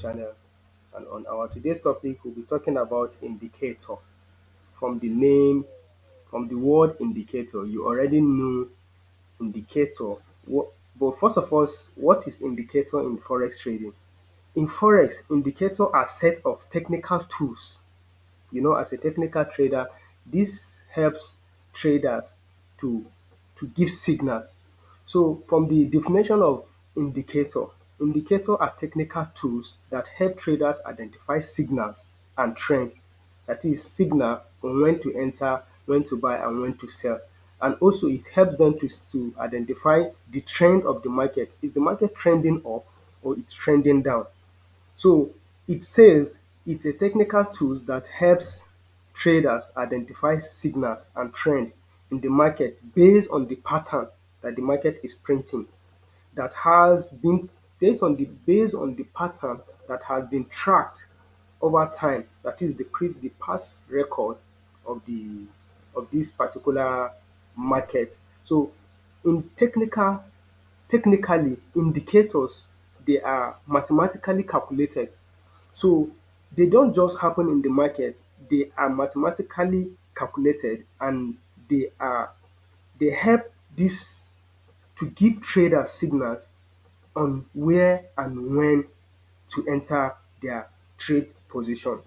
channel, and on our today's topic we'll be talking about indicator. From the name, from the word indicator, you already know indicator. But first of all, what is indicator in forex trading? In forex, indicator are set of technical tools. As a technical trader, this helps traders to give signals. So from the definition of indicator, indicator are technical tools that help traders identify signals and trend. That is signal on when to enter, when to buy, and when to sell. And also it helps them to identify the trend of the market. Is the market trending up or it's trending down? So it says it's a technical tool that helps traders identify signals and trend in the market based on the pattern that the market is printing, that has been based on the pattern that has been tracked over time. That is the past record of the of this particular market. So in technically indicators, they are mathematically calculated. So they don't just happen in the market, they are mathematically calculated, and they help this to give traders signals on where and when to enter their trade position.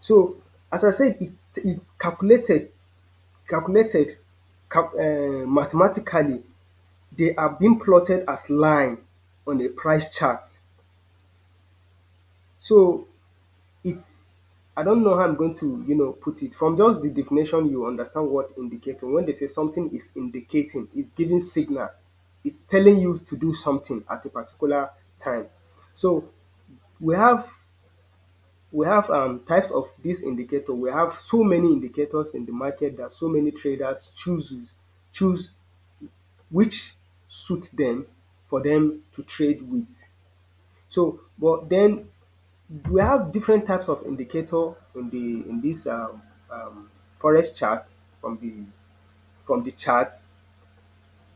So as I said, it's calculated mathematically. They are being plotted as line on a price chart. So it's I don't know how I'm going to put it. From just the definition, you understand what indicator. When they say something is indicating, it's giving signal. It's telling you to do something at a particular time. So we have types of this indicator. We have so many indicators in the market that so many traders choose which suits them for them to trade with. So, but then we have different types of indicator in this forex charts. From the charts,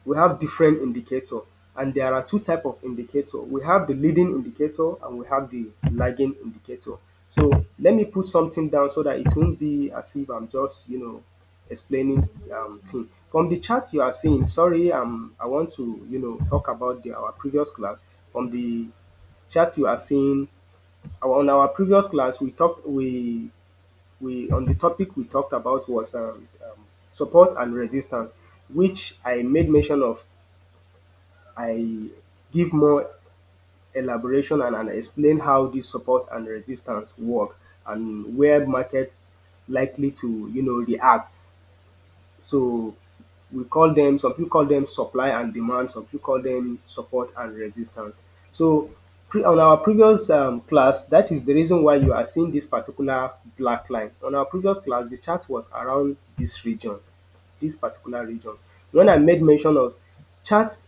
we have different indicator, and there are two type of indicator. We have the leading indicator and we have the lagging indicator. So let me put something down so that it won't be as if I'm just explaining thing. From the chart you are seeing, sorry, I want to talk about our previous class. From the chart you are seeing, on our previous class we on the topic we talked about was support and resistance, which I made mention of. I give more elaboration and explain how this support and resistance work and where market likely to react. So we call them, some people call them supply and demand, some people call them support and resistance. So on our previous class, that is the reason why you are seeing this particular black line. On our previous class, the chart was around this region, this particular region. When I made mention of charts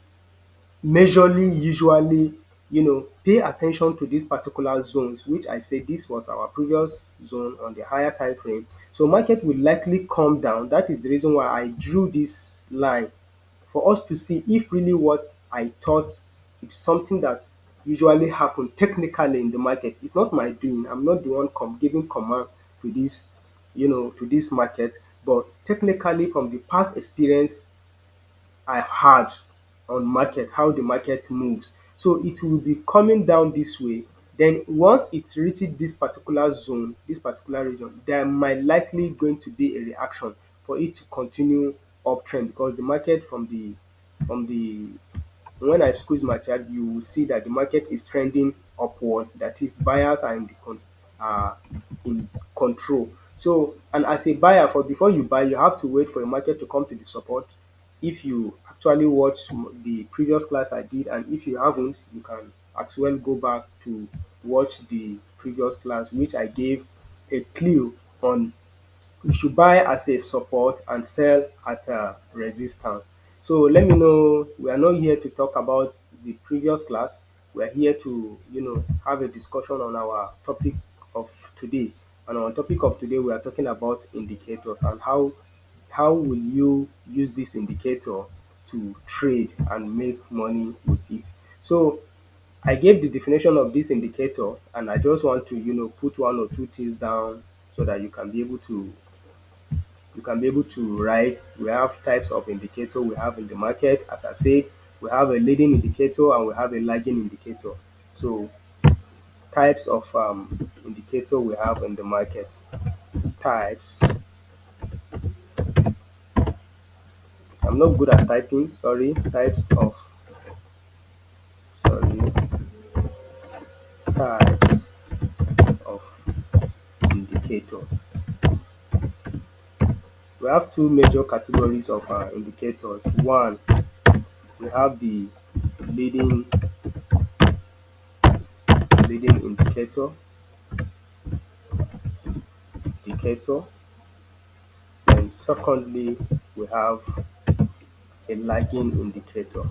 majorly usually pay attention to these particular zones, which I say this was our previous zone on the higher time frame. So market will likely come down. That is the reason why I drew this line, for us to see if really what I thought it's something that usually happen technically in the market. It's not my doing. I'm not the one giving command to this market, but technically from the past experience I've had on market, how the market moves. So it will be coming down this way. Then once it reaches this particular zone, this particular region, there might likely going to be a reaction for it to continue uptrend, because the market from the when I squeeze my chart, you will see that the market is trending upward. That is, buyers are uh, in control. So, and as a buyer, for before you buy, you have to wait for the market to come to the support. If you actually watch the previous class I did, and if you haven't, you can as well go back to watch the previous class, which I gave a clue on you should buy as a support and sell at a resistance. So let me know, we are not here to talk about the previous class. We are here to, have a discussion on our topic of today. And on topic of today, we are talking about indicators and how will you use this indicator to trade and make money with it. So I gave the definition of this indicator, and I just want to, put one or two things down so that you can be able to write. We have types of indicator we have in the market. As I said, we have a leading indicator and we have a lagging indicator. So types of indicator we have in the market. Types. I'm not good at typing. Sorry. Sorry. Types of indicators. We have two major categories of indicators. One, we have the leading leading indicator. And secondly, we have a lagging indicator.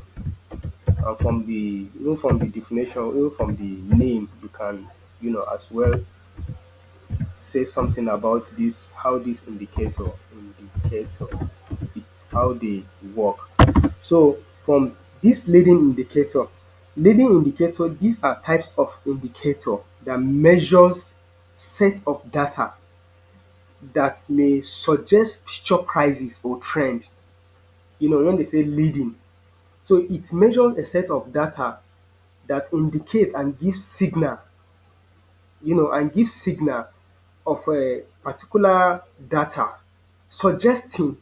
And from the even from the definition, even from the name, you can as well say something about this, how this indicator it, how they work. So from this leading indicator, these are types of indicator that measures set of data that may suggest future prices or trend. When they say leading, so it measures a set of data that indicate and gives signal of a particular data, suggesting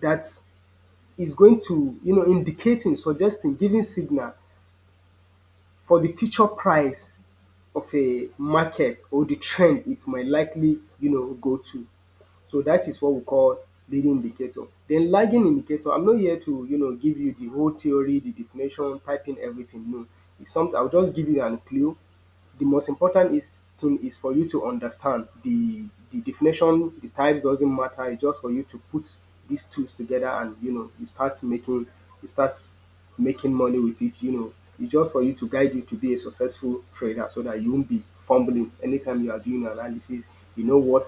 that is going to, indicating, suggesting, giving signal for the future price of a market or the trend it might likely, go to. So that is what we call leading indicator. Then lagging indicator, I'm not here to, give you the whole theory, the definition, typing everything. No, it's something I'll just give you an clue. The most important thing is for you to understand the definition, the types doesn't matter. It's just for you to put these tools together and you start making money with it. It's just for you to guide you to be a successful trader so that you won't be fumbling anytime you are doing analysis. You know what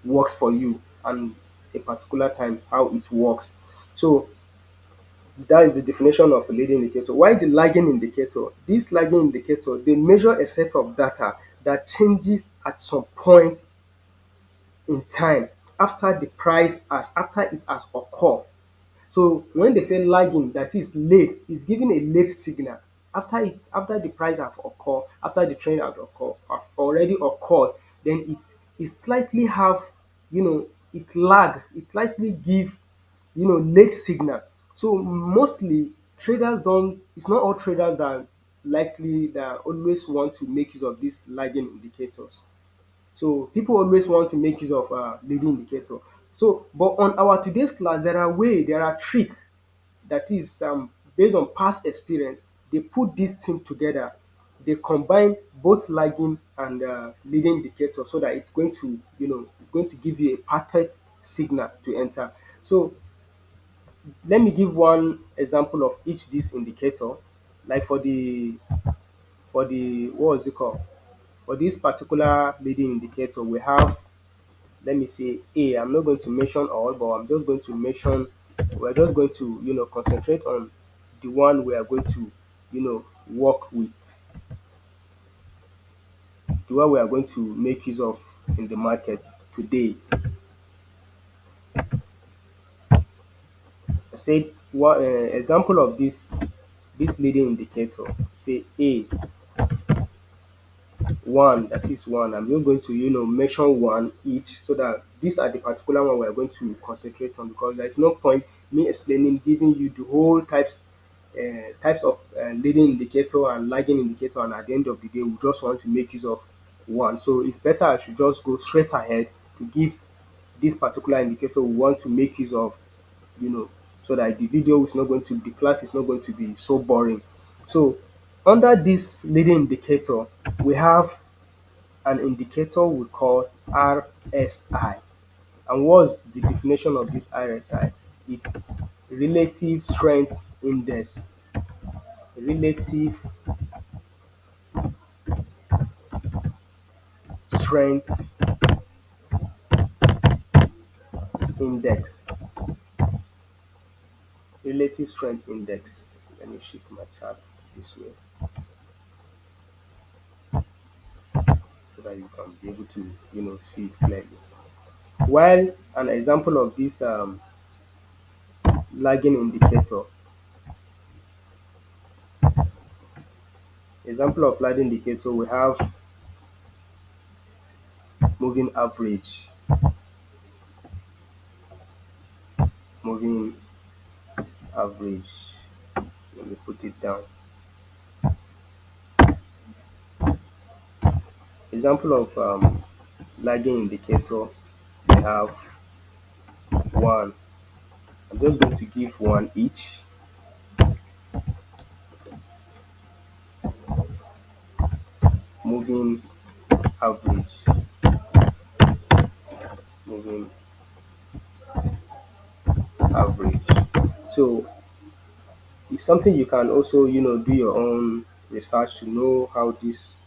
works for you and a particular time how it works. So that is the definition of a leading indicator. Why the lagging indicator? This lagging indicator, they measure a set of data that changes at some point in time after it has occurred. So when they say lagging, that is late, it's giving a late signal. After the price have occurred, after the trend have already occurred, then it slightly have, it lag, it slightly give, late signal. So mostly traders don't it's not all traders that always want to make use of these lagging indicators. So people always want to make use of leading indicator. So but on our today's class, there are trick that is based on past experience. They put this thing together. They combine both lagging and leading indicator so that it's going to give you a perfect signal to enter. So let me give one example of each this indicator. Like for the what was it called? For this particular leading indicator, we have, let me say A. I'm not going to mention all, but we're just going to, concentrate on the one we are going to, work with, the one we are going to make use of in the market today. I said one example of this leading indicator. Say A one, that is one. I'm not going to, mention one each so that these are the particular one we're going to concentrate on, because there's no point me explaining, giving you the whole types of leading indicator and lagging indicator, and at the end of the day, we just want to make use of one. So it's better I should just go straight ahead to give this particular indicator we want to make use of, you know, so that the class is not going to be so boring. So under this leading indicator, we have an indicator we call RSI. And what's the definition of this RSI? It's relative strength index. Relative strength index. Relative strength index. Let me shift my chart this way. that you can be able to see it clearly. While an example of this lagging indicator, we have moving average, moving average. Let me put it down. Example of lagging indicator, we have one. I'm just going to give one each. Moving average, moving average. So it's something you can also do your own research to know how this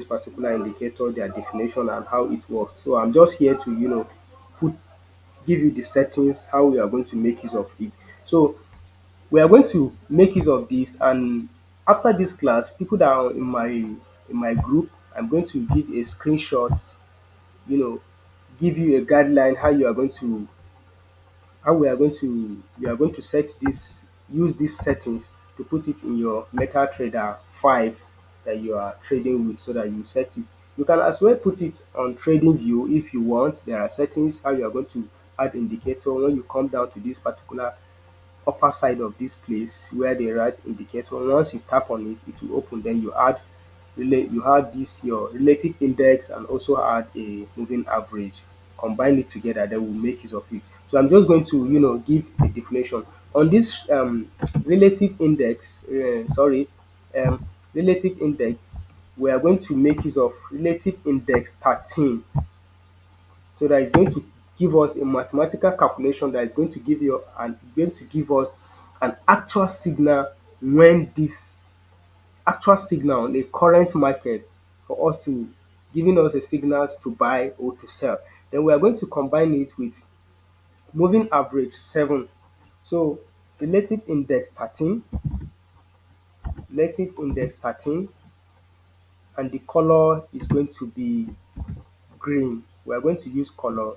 particular indicator, their definition and how it works. So I'm just here to put give you the settings how we are going to make use of it. So we are going to make use of this, and after this class, people that are in my group, I'm going to give a screenshot, you know give you a guideline how we are going to you are going to use these settings to put it in your MetaTrader 5 that you are trading with, so that you set it. You can as well put it on trading view if you want. There are settings how you are going to add indicator. When you come down to this particular upper side of this place where they write indicator, once you tap on it, it will open. Then you add this your relative index and also add a moving average, combine it together, then we'll make use of it. So I'm just going to give a definition on this relative index. Um, relative index, we are going to make use of relative index 13, so that is going to give us a mathematical calculation that is going to give us an actual signal, when this actual signal on a current market, for us to giving us a signal to buy or to sell. Then we are going to combine it with moving average 7. So relative index 13, relative index 13, and the color is going to be green. We are going to use color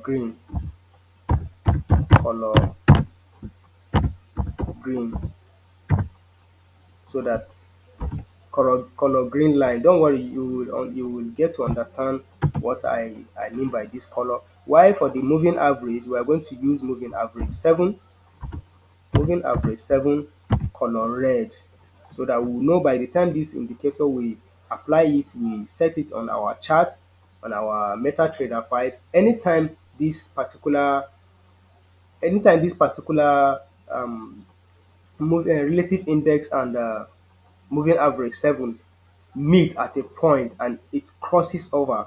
green, color green, so that color green line. Don't worry, you will get to understand what I mean by this color. While for the moving average, we are going to use moving average 7, color red, so that we will know by the time this indicator we apply it, we set it on our chart, on our MetaTrader 5. Anytime this particular relative index and moving average 7 meet at a point and it crosses over,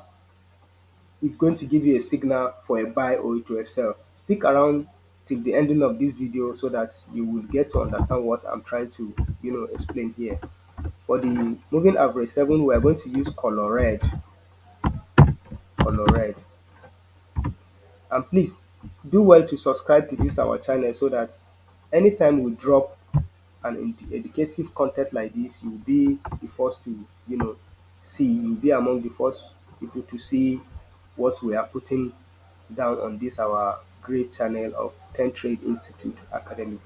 it's going to give you a signal for a buy or to a sell. Stick around till the ending of this video so that you will get to understand what I'm trying to explain here. For the moving average 7, we are going to use color red, color red. And please do well to subscribe to this our channel, so that anytime we drop an educative content like this, you'll be the first to see. You'll be among the first people to see what we are putting down on this our great channel of 10 Trade Institute Academy.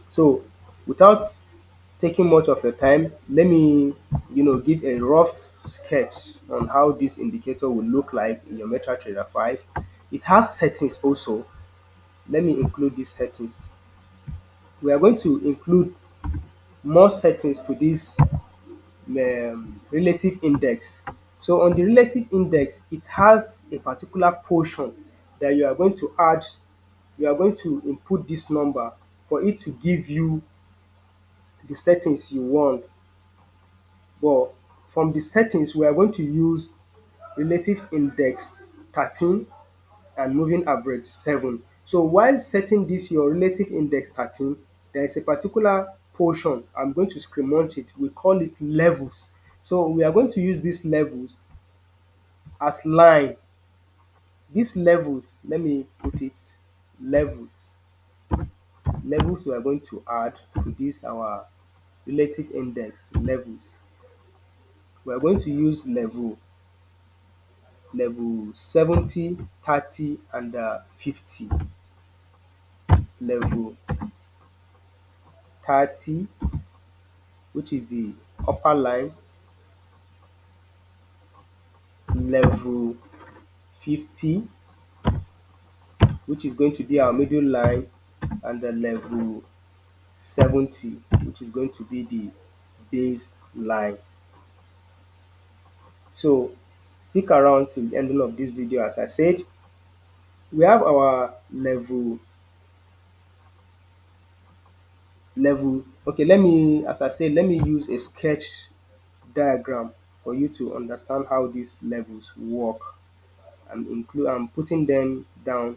So without taking much of your time, let me give a rough sketch on how this indicator will look like in your MetaTrader 5. It has settings also. Let me include these settings. We are going to include more settings to this relative index. So on the relative index, it has a particular portion that you are going to add. You are going to input this number for it to give you the settings you want. But from the settings, we are going to use relative index 13 and moving average 7. So while setting this your relative index 13, there is a particular portion I'm going to screen munch it. We call it levels. So we are going to use these levels as line. These levels, let me put it, levels. Levels we are going to add to this our relative index levels. We are going to use level level 70, 30, and 50. Level 30, which is the upper line, level 50, which is going to be our middle line, and the level 70, which is going to be the base line. So stick around till the ending of this video. As I said, we have our level. Okay, let me, as I said, let me use a sketch diagram for you to understand how these levels work. I'm putting them down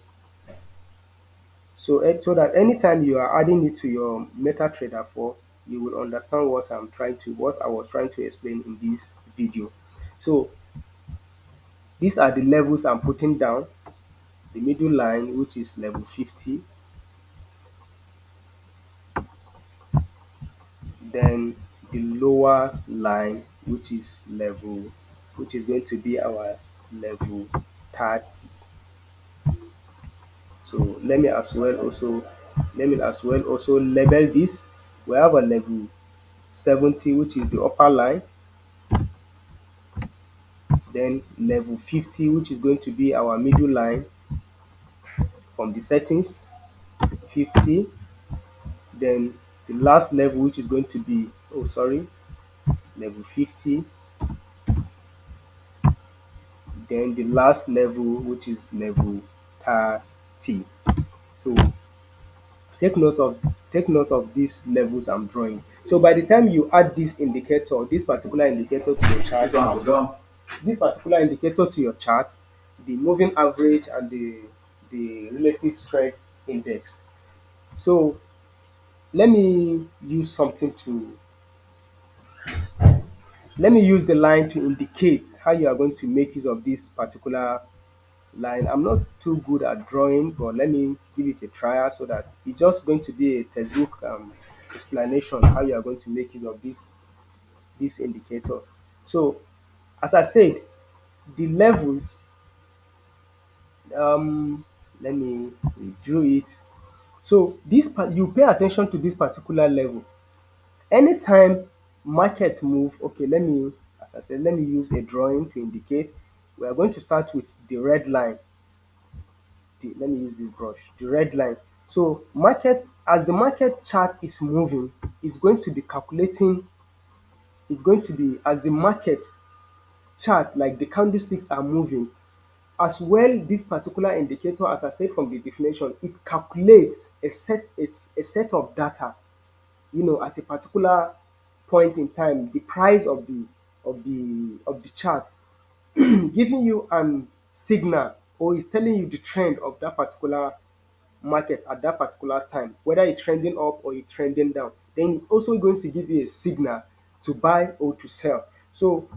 so that anytime you are adding it to your MetaTrader 4, you will understand what I was trying to explain in this video. So these are the levels I'm putting down. The middle line, which is level 50, then the lower line, which is going to be our level 30. So let me as well also label this. We have a level 70, which is the upper line, then level 50, which is going to be our middle line from the settings, 50, then the last level, which is going to be, level 50, then the last level, which is level 30. So take note of take note of these levels I'm drawing. So by the time you add this particular indicator to your chart, the moving average and the relative strength index. So let me use something to let me use the line to indicate how you are going to make use of this particular line. I'm not too good at drawing, but let me give it a try so that it's just going to be a textbook explanation how you are going to make use of this indicator. So as I said, the levels, um, let me draw it. So you pay attention to this particular level. Anytime market move, okay, as I said, let me use a drawing to indicate. We are going to start with the red line. Let me use this brush, the red line. So as the market chart is moving, it's going to be calculating, it's going to be as the market chart, like the candlesticks are moving, as well this particular indicator, as I said from the definition, it calculates a set of data, at a particular point in time, the price of the chart, giving you an signal, or is telling you the trend of that particular market at that particular time, whether it's trending up or it's trending down. Then it's also going to give you a signal to buy or to sell. So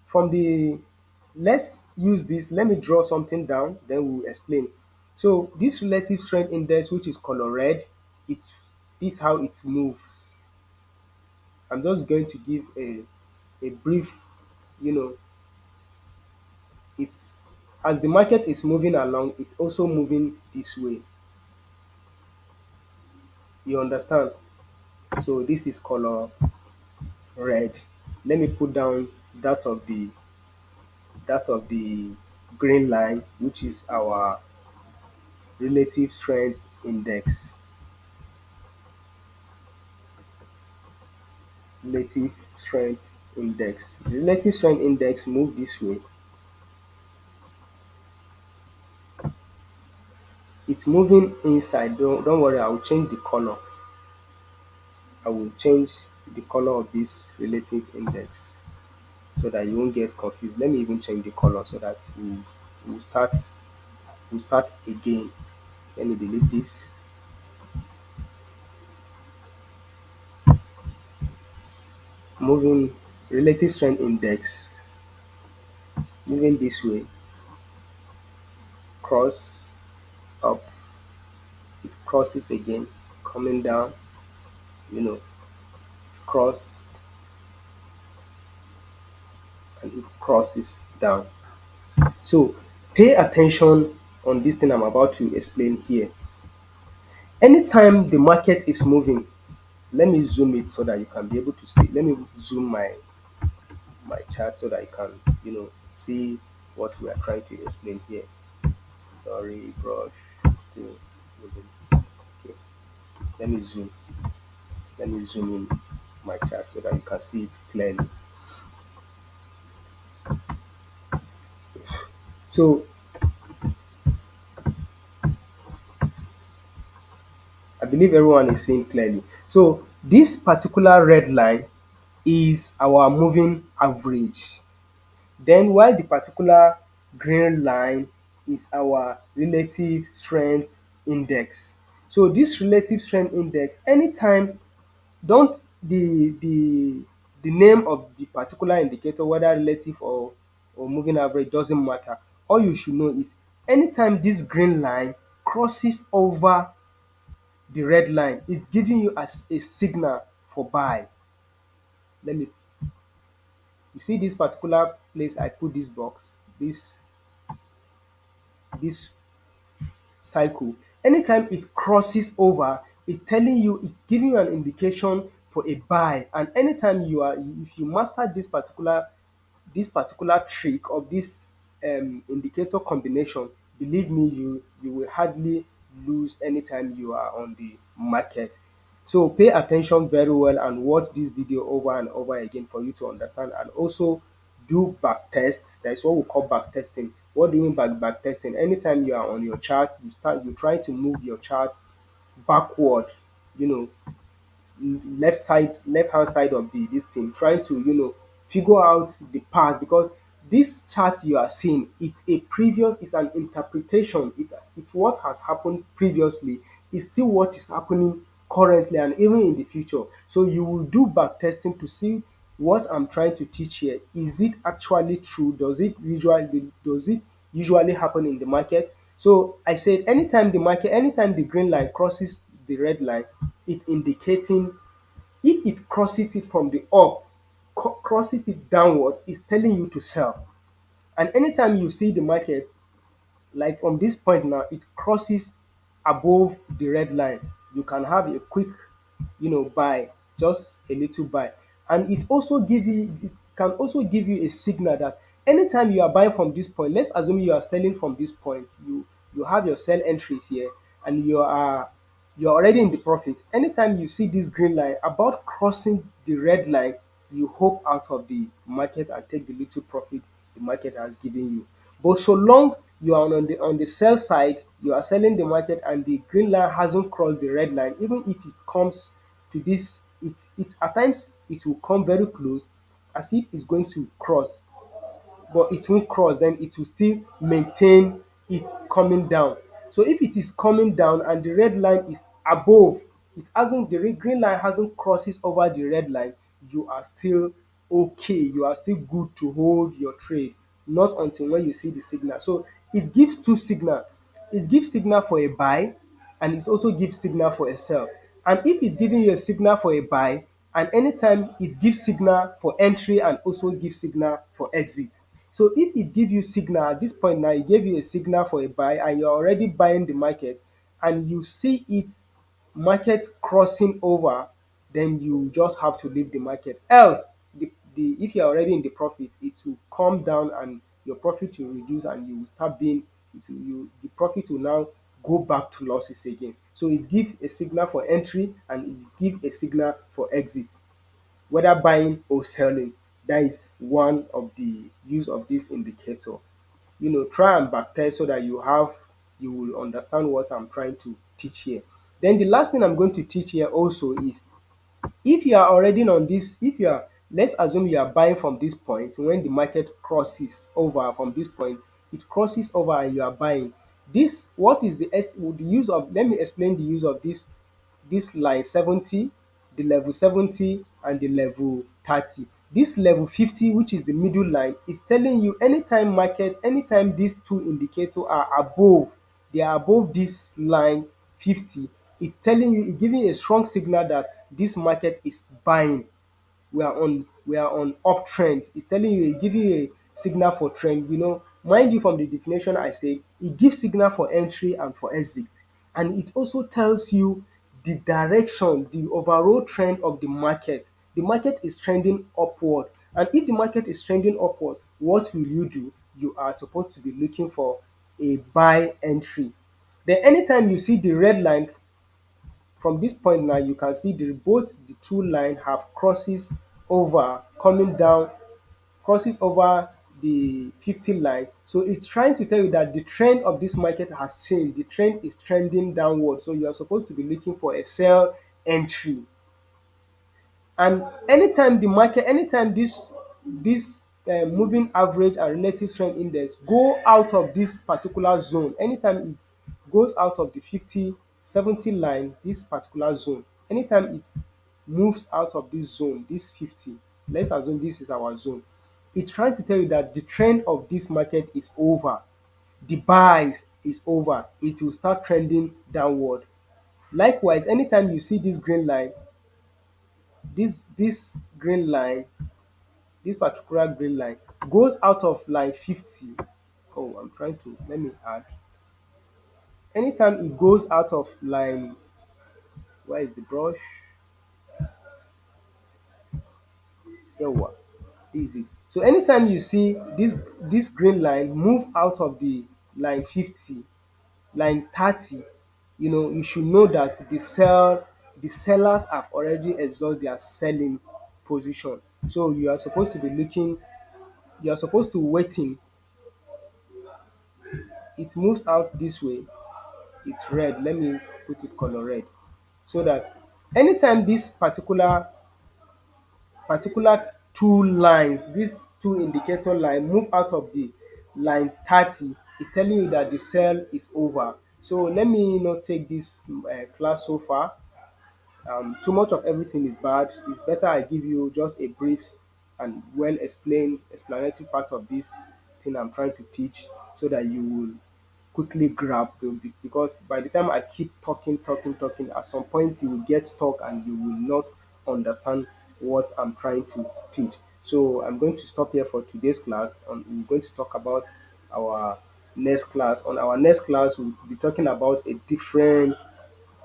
from the let's use this, let me draw something down, then we'll explain. So this relative strength index, which is color red, it's this how it's moved. I'm just going to give a brief, you know, it's as the market is moving along, it's also moving this way. You understand? So this is color red. Let me put down that of the that of the green line, which is our relative strength index. Relative strength index. The relative strength index move this way. It's moving inside. Don't worry, I will change the color. I will change the color of this relative index so that you won't get confused. Let me even change the color so that we'll start again. Let me delete this. Moving relative strength index, moving this way, cross up, it crosses again, coming down, it cross and it crosses down. So pay attention on this thing I'm about to explain here. Anytime the market is moving, let me zoom it so that you can be able to see. Let me zoom my chart so that you can, see what we are trying to explain here. Sorry, brush. Still moving. Okay. Let me zoom. Let me zoom in my chart so that you can see it clearly. So I believe everyone is seeing clearly. So this particular red line is our moving average. Then while the particular green line is our relative strength index. So this relative strength index, anytime, don't the name of the particular indicator, whether relative or moving average, doesn't matter. All you should know is anytime this green line crosses over the red line, it's giving you as a signal for buy. Let me, you see this particular place I put this box, this cycle. Anytime it crosses over, it's telling you, it's giving you an indication for a buy. And anytime if you master this particular trick of this indicator combination, believe me, you will hardly lose anytime you are on the market. So pay attention very well and watch this video over and over again for you to understand, and also do back test. That is what we call back testing. What do you mean by back testing? Anytime you are on your chart, you try to move your chart backward, you know, left hand side of the this thing, trying to figure out the past, because this chart you are seeing, it's an interpretation. It's what has happened previously. It's still what is happening currently and even in the future. So you will do back testing to see what I'm trying to teach here. Is it actually true? Does it usually happen in the market? So I said anytime the green line crosses the red line, it's indicating, if it crosses it from the up, crosses it downward, it's telling you to sell. And anytime you see the market, like from this point now, it crosses above the red line, you can have a quick buy, just a little buy. And it can also give you a signal that anytime you are buying from this point, let's assume you are selling from this point, you have your sell entries here, and you're already in the profit. Anytime you see this green line about crossing the red line, you hope out of the market and take the little profit the market has given you. But so long you are on the sell side, you are selling the market and the green line hasn't crossed the red line, even if it comes to this, it at times it will come very close as if it's going to cross, but it won't cross, then it will still maintain it coming down. So if it is coming down and the red line is above, the green line hasn't crosses over the red line, you are still okay, you are still good to hold your trade, not until when you see the signal. So it gives two signal. It gives signal for a buy, and it also gives signal for a sell. And if it's giving you a signal for a buy, and anytime it gives signal for entry and also gives signal for exit. So if it give you signal at this point now, it gave you a signal for a buy and you're already buying the market, and you see it market crossing over, then you just have to leave the market. Else, if you're already in the profit, it will come down and your profit will reduce, and you will start being, the profit will now go back to losses again. So it gives a signal for entry and it gives a signal for exit, whether buying or selling. That is one of the use of this indicator. Try and backtest so that you will understand what I'm trying to teach here. Then the last thing I'm going to teach here also is, if you are already on this, if you are, let's assume you are buying from this point, when the market crosses over from this point, it crosses over and you are buying. This, what is the use of, let me explain the use of this line 70, the level 70 and the level 30. This level 50, which is the middle line, is telling you anytime these two indicators are above, they are above this line 50, it's giving a strong signal that this market is buying. We are on uptrend. It's telling you, giving you a signal for trend. Mind you, from the definition I said, it gives signal for entry and for exit. And it also tells you the direction, the overall trend of the market. The market is trending upward. And if the market is trending upward, what will you do? You are supposed to be looking for a buy entry. Then anytime you see the red line, from this point now, you can see both the two line have crosses over, coming down, crosses over the 50 line. So it's trying to tell you that the trend of this market has changed. The trend is trending downward. So you are supposed to be looking for a sell entry. And anytime this moving average and relative strength index go out of this particular zone, anytime it goes out of the 50, 70 line, this particular zone, anytime it moves out of this zone, this 50, let's assume this is our zone, it's trying to tell you that the trend of this market is over. The buys is over. It will start trending downward. Likewise, anytime you see this green line, this green line, this particular green line goes out of line 50. Oh, I'm trying to, let me add. Anytime it goes out of line, where is the brush? Here what? Easy. So anytime you see this green line move out of the line 50, line 30, you should know that the sellers have already exhausted their selling position. So you are supposed to waiting. It moves out this way. It's red. Let me put it color red. So that anytime this particular two lines, these two indicator line move out of the line 30, it's telling you that the sell is over. So let me not take this class so far. Too much of everything is bad. It's better I give you just a brief and well explained explanatory part of this thing I'm trying to teach, so that you will quickly grab because by the time I keep talking, at some point you will get stuck and you will not understand what I'm trying to teach. So I'm going to stop here for today's class, and we're going to talk about our next class. On our next class, we'll be talking about a different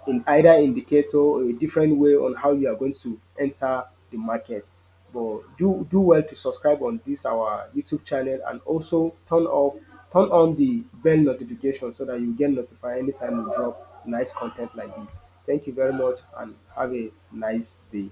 in either indicator or a different way on how you are going to enter the market. But do well to subscribe on this our YouTube channel, and also turn on the bell notification so that you get notified anytime we drop nice content like this. Thank you very much and have a nice day.